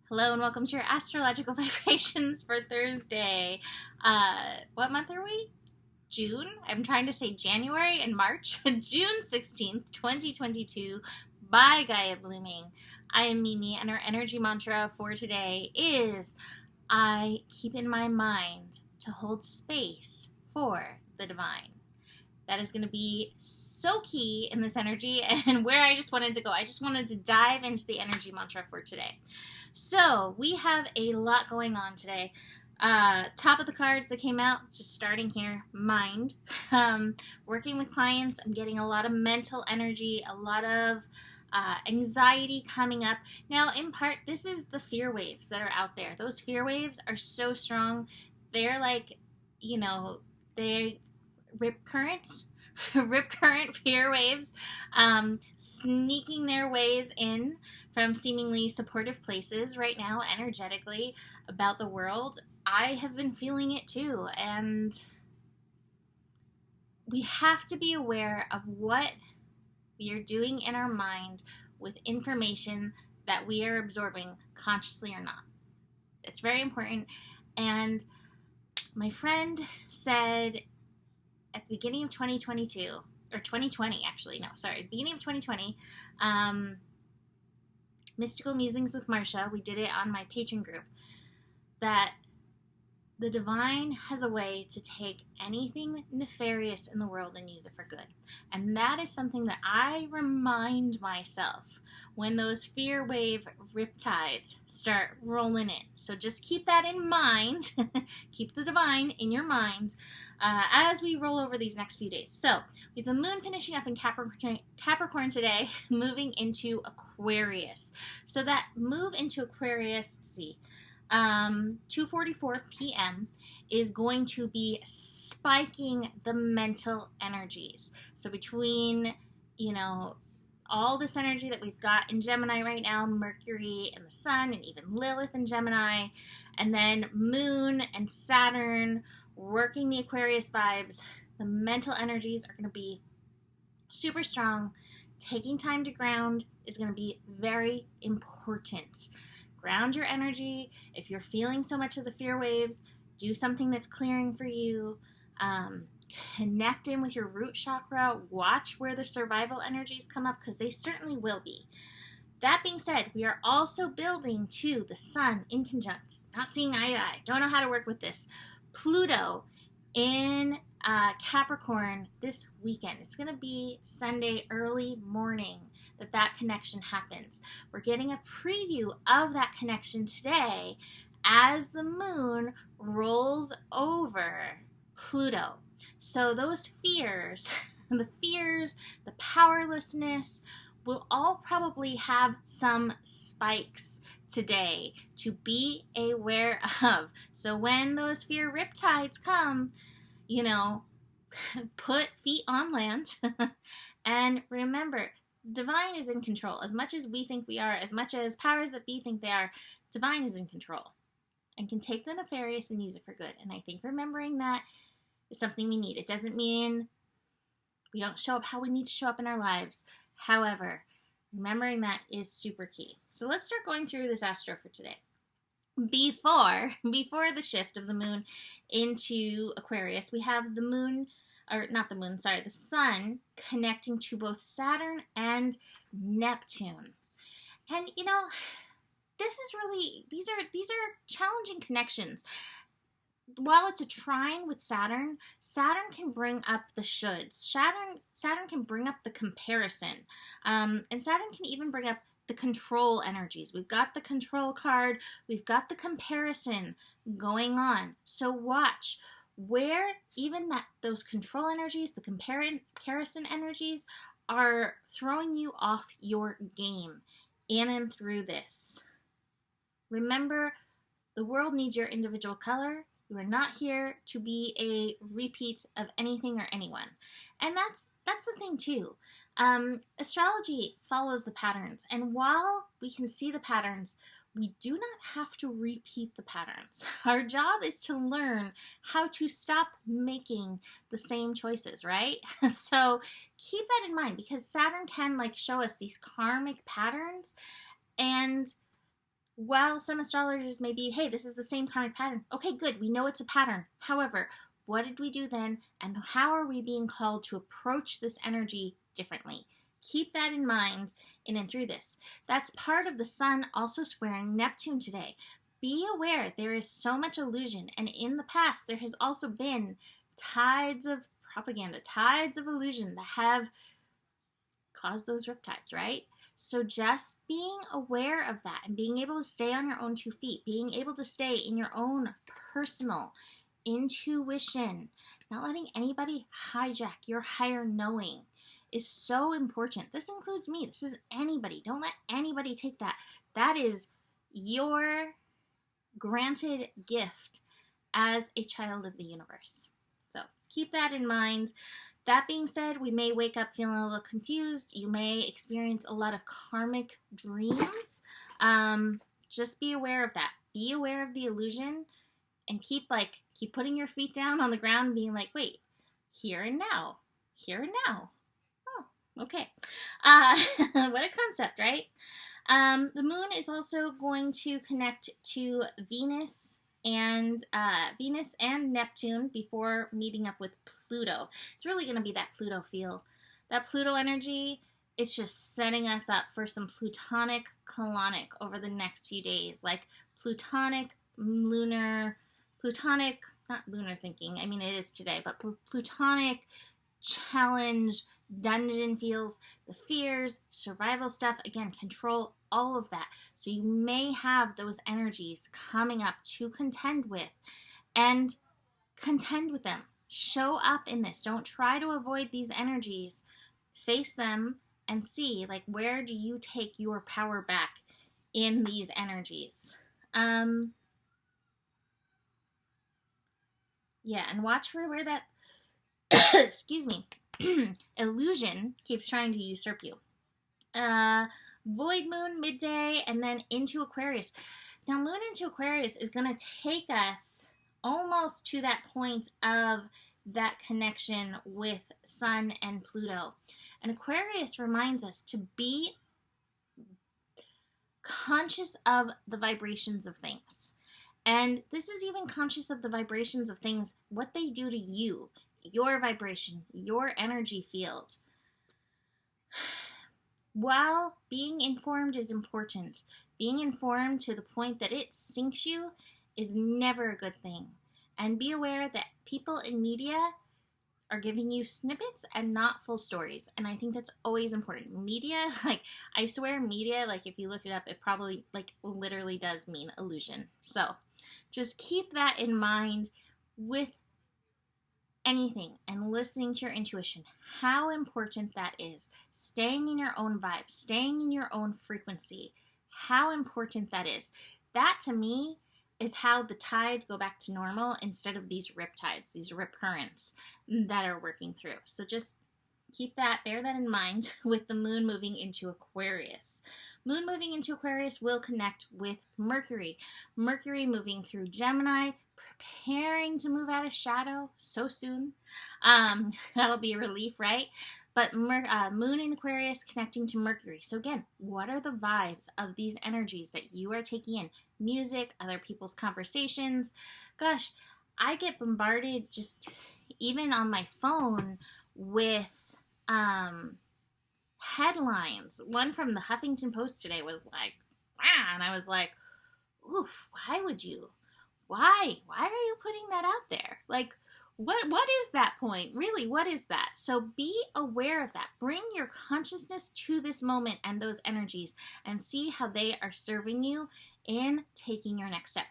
Hello and welcome to your astrological vibrations for Thursday. What month are we? June? I'm trying to say January and March. June 16th, 2022 by Gaia Blooming. I am Mimi and our energy mantra for today is I keep in my mind to hold space for the divine. That is going to be so key in this energy and where I just wanted to go. I just wanted to dive into the energy mantra for today. So we have a lot going on today. Top of the cards that came out, just starting here, mind. Working with clients, I'm getting a lot of mental energy, a lot of anxiety coming up. Now, in part, this is the fear waves that are out there. Those fear waves are so strong. They're like, they rip currents. Rip current fear waves sneaking their ways in from seemingly supportive places right now energetically about the world. I have been feeling it too, and we have to be aware of what we are doing in our mind with information that we are absorbing consciously or not. It's very important. And my friend said at the beginning of 2022, or 2020 actually, no, sorry, the beginning of 2020, Mystical Musings with Marsha, we did it on my Patreon group, that the divine has a way to take anything nefarious in the world and use it for good. And that is something that I remind myself when those fear wave riptides start rolling in. So just keep that in mind. Keep the divine in your mind as we roll over these next few days. So we have the moon finishing up in Capricorn today, moving into Aquarius. So that move into Aquarius, let's see, 2:44 p.m. is going to be spiking the mental energies. So between, all this energy that we've got in Gemini right now, Mercury and the Sun, and even Lilith in Gemini, and then Moon and Saturn working the Aquarius vibes, the mental energies are going to be super strong. Taking time to ground is going to be very important. Ground your energy. If you're feeling so much of the fear waves, do something that's clearing for you. Connect in with your root chakra. Watch where the survival energies come up, because they certainly will be. That being said, we are also building to the Sun in conjunct. Not seeing eye to eye. Don't know how to work with this. Pluto in Capricorn this weekend. It's going to be Sunday early morning that connection happens. We're getting a preview of that connection today as the moon rolls over Pluto. So those fears, the powerlessness, will all probably have some spikes today to be aware of. So when those fear riptides come, put feet on land and remember, divine is in control. As much as we think we are, as much as powers that be think they are, divine is in control and can take the nefarious and use it for good. And I think remembering that is something we need. It doesn't mean we don't show up how we need to show up in our lives. However, remembering that is super key. So let's start going through this astro for today. Before the shift of the moon into Aquarius, we have the Sun connecting to both Saturn and Neptune. And these are challenging connections. While it's a trine with Saturn can bring up the shoulds. Saturn can bring up the comparison. And Saturn can even bring up the control energies. We've got the control card. We've got the comparison going on. So watch where even those control energies, the comparison energies, are throwing you off your game in and through this. Remember, the world needs your individual color. You are not here to be a repeat of anything or anyone. And that's the thing too. Astrology follows the patterns. And while we can see the patterns, we do not have to repeat the patterns. Our job is to learn how to stop making the same choices, right? So keep that in mind, because Saturn can show us these karmic patterns, and While some astrologers may be, hey, this is the same karmic pattern. Okay, good. We know it's a pattern. However, what did we do then? And how are we being called to approach this energy differently? Keep that in mind in and through this. That's part of the sun also squaring Neptune today. Be aware there is so much illusion. And in the past, there has also been tides of propaganda, tides of illusion that have caused those riptides, right? So just being aware of that and being able to stay on your own 2 feet, being able to stay in your own personal intuition, not letting anybody hijack your higher knowing is so important. This includes me. This is anybody. Don't let anybody take that. That is your granted gift as a child of the universe. So keep that in mind. That being said, we may wake up feeling a little confused. You may experience a lot of karmic dreams. Just be aware of that. Be aware of the illusion and keep putting your feet down on the ground and being like, wait, here and now. Here and now. Oh, okay. What a concept, right? The moon is also going to connect to Venus and Neptune before meeting up with Pluto. It's really going to be that Pluto feel. That Pluto energy, it's just setting us up for some Plutonic colonic over the next few days. Like Plutonic, not lunar thinking, I mean it is today, but Plutonic challenge, dungeon feels, the fears, survival stuff, again, control, all of that. So you may have those energies coming up to contend with, and contend with them. Show up in this. Don't try to avoid these energies. Face them and see, like, where do you take your power back in these energies? Yeah, and watch for where that excuse me, illusion keeps trying to usurp you. Void moon midday and then into Aquarius. Now, moon into Aquarius is going to take us almost to that point of that connection with Sun and Pluto. And Aquarius reminds us to be conscious of the vibrations of things. And this is even conscious of the vibrations of things, what they do to you, your vibration, your energy field. While being informed is important, being informed to the point that it sinks you is never a good thing. And be aware that people in media are giving you snippets and not full stories. And I think that's always important. Media, I swear media, if you look it up, it probably, literally does mean illusion. So just keep that in mind with anything and listening to your intuition, how important that is. Staying in your own vibe, staying in your own frequency, how important that is. That to me is how the tides go back to normal instead of these rip tides, these rip currents that are working through. So just bear that in mind with the moon moving into Aquarius. Moon moving into Aquarius will connect with Mercury. Mercury moving through Gemini, preparing to move out of shadow so soon. That'll be a relief, right? But moon in Aquarius connecting to Mercury. So again, what are the vibes of these energies that you are taking in? Music, other people's conversations. Gosh, I get bombarded just even on my phone with headlines. One from the Huffington Post today was like, wow, and I was like, oof, why would you? Why are you putting that out there? What is that point? Really, what is that? So be aware of that. Bring your consciousness to this moment and those energies and see how they are serving you in taking your next step.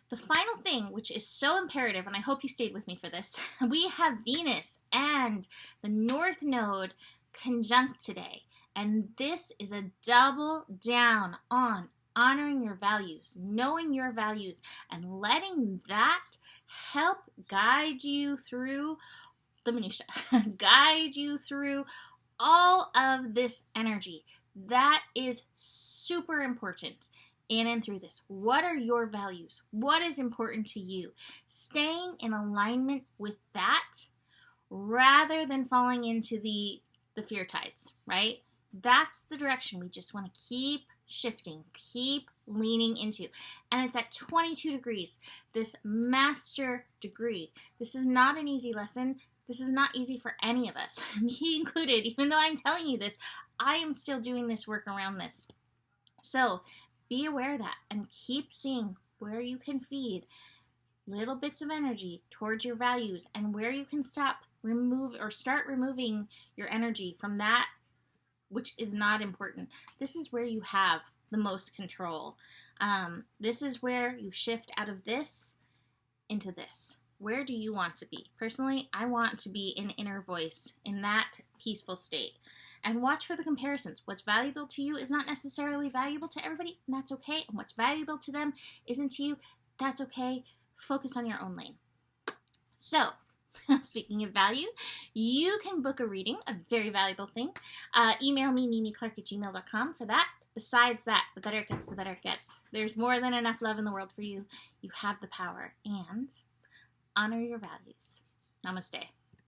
The final thing, which is so imperative, and I hope you stayed with me for this, we have Venus and the North Node conjunct today. And this is a double down on honoring your values, knowing your values, and letting that help guide you through the minutia, guide you through all of this energy. That is super important in and through this. What are your values? What is important to you? Staying in alignment with that rather than falling into the fear tides, right? That's the direction we just want to keep shifting. Keep leaning into. And it's at 22 degrees, this master degree. This is not an easy lesson. This is not easy for any of us, me included. Even though I'm telling you this, I am still doing this work around this. So be aware of that and keep seeing where you can feed little bits of energy towards your values and where you can start removing your energy from that which is not important. This is where you have the most control. This is where you shift out of this into this. Where do you want to be? Personally, I want to be in inner voice, in that peaceful state. And watch for the comparisons. What's valuable to you is not necessarily valuable to everybody, and that's okay. And what's valuable to them isn't to you, that's okay. Focus on your own lane. So, speaking of value, you can book a reading, a very valuable thing. Email me, mimiclark@gmail.com for that. Besides that, the better it gets, the better it gets. There's more than enough love in the world for you. You have the power. And honor your values. Namaste.